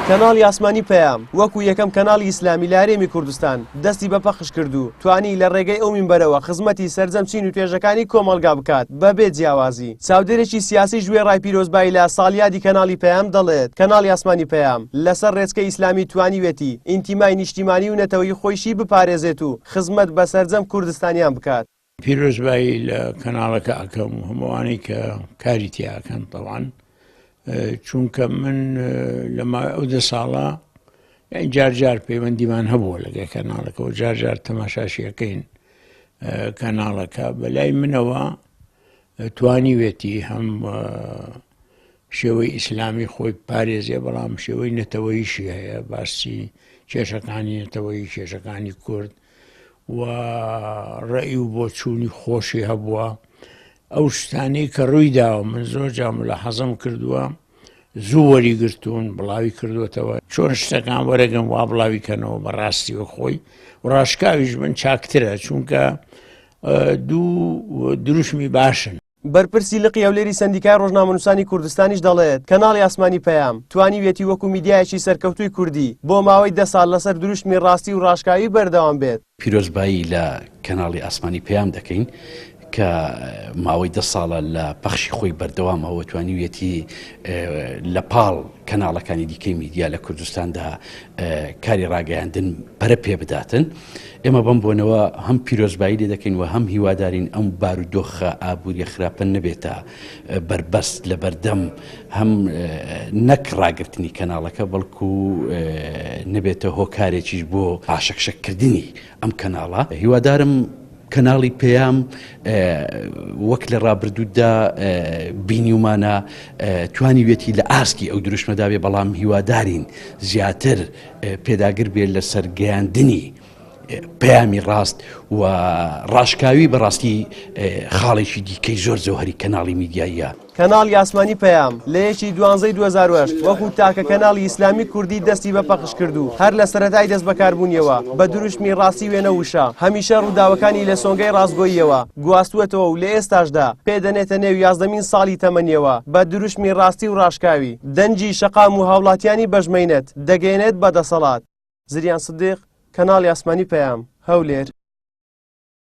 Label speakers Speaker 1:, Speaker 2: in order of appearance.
Speaker 1: کەناڵی ئاسمانی پەیام وەکو یەکەم کەناڵی ئیسلامی لە هەرێمی کوردستان دەستی بە پەخش کردو توانی لە ڕێگەی ئەو مینبەرەوە خزمەتی سەرجەم چین و توێژەکانی کۆمەڵگا بکات بەبێ جیاوازی. چاودێرێکی سیاسی ژوێ ڕای پیرۆزبایی لە ساڵیادی کەناڵی پەیام دەڵێت کەناڵی ئاسمانی پەیام لەسەر ڕێچکەی ئیسلامی توانیوێتی ئینتیمای نیشتیمانی و نەتەوەی خۆیشی بپارێزێت و خزمەت بە سەرجەم کوردستانیان بکات.
Speaker 2: پیرۆزبایی لە کەناڵەکە ئەەکەم هەمووانەی کە کاری تیاکەن تەوان چونکە من لەما ئەو دە ساڵە جار پەیوەندیمان هەبووە لەگەڵ کەناڵەکە و جار تەماشاشیەکەین کەناڵەکە بەلای منەوە توانیوێتی هەم شێوەی ئیسلامی خۆی پارێزیە بەڵام شێوەی نەتەوەییشی هەیە باسی کێشەکانی نەتەوەی کێشەکانی کورد و ڕێی و بۆ چوونی خۆشی هەبووە ئەو شتانەی کە ڕووی داوە من زۆر جام لە حەزم کردووە زوو وەریگرتوون بڵاوی کردوێتەوە چۆن شتەکان وەرەگەم وا بڵاویکەنەوە بەڕاستیوە خۆی و ڕاشکاویش من چاکترە چونکە دوو دروشمی باشن.
Speaker 1: بەرپرسی لقی هەولێری سەندیکای ڕۆژنامەنووسانی کوردستانیش دەڵێت کەناڵی ئاسمانی پەیام توانیوێتی وەکو میدیایەکی سەرکەوتووی کوردی بۆ ماوەی 10 ساڵ لەسەر دروشمی ڕاستی و ڕاشکاوی بەردەوام بێت.
Speaker 3: پیرۆزبایی لە کەناڵی ئاسمانی پەیام دەکەین کە ماوەی 10 ساڵە لە پەخشی خۆی بەردەوامەوە توانیوێتی لە پاڵ کەناڵەکانی دیکەی میدیا لە کوردستاندا کاری ڕاگەیاندن پەرە پێ بداتن. ئێمە بەم بۆنەوە هەم پیرۆزبایی لێ دەکەین و هەم هیوادارین ئەم بارودۆخە ئابووری خراپە نەبێتە بربەست لە بەردەم هەم نەک ڕاگررتنی کەناڵەکە بەڵکو نەبێتە هۆکارێکیش بۆ پاشەکشەکردنی ئەم کەناڵە. هیوادارم کەناڵی پەیام وەک لە ڕابردوودا بینیومانە توانیوێتی لە ئاسکی ئەو دروشمەدا بێ بەڵام هیوادارین زیاتر پێداگر بێت لە سەرگەیاندنی پەیامی ڕاست و ڕاشکاوی بەڕاستی خاڵێکی دیکەی زۆر زەوهەری کەناڵی میدیاییە.
Speaker 1: کەناڵی ئاسمانی پەیام لە 1/12/2008 وەکو تاکە کەناڵی ئیسلامی کوردی دەستی بە پەخش کردو هەر لە سەرەتای دەست بەکاربوونیەوە بە دروشمی ڕاستی وێنە وشە هەمیشە ڕووداوەکانی لە سۆنگەی ڕاستگۆییەوە گواستووەتەوە و لە ئێستاشدا پێدەنێتە نێو 11مین ساڵی تەمەنیەوە بە دروشمی ڕاستی و ڕاشکاوی دەنجی شەقام و هاوڵاتیانی بەژمەینەت دەگەێنێت بە دەسەڵات. زریان سدیق کەناڵی ئاسمانی پەیام هەولێر.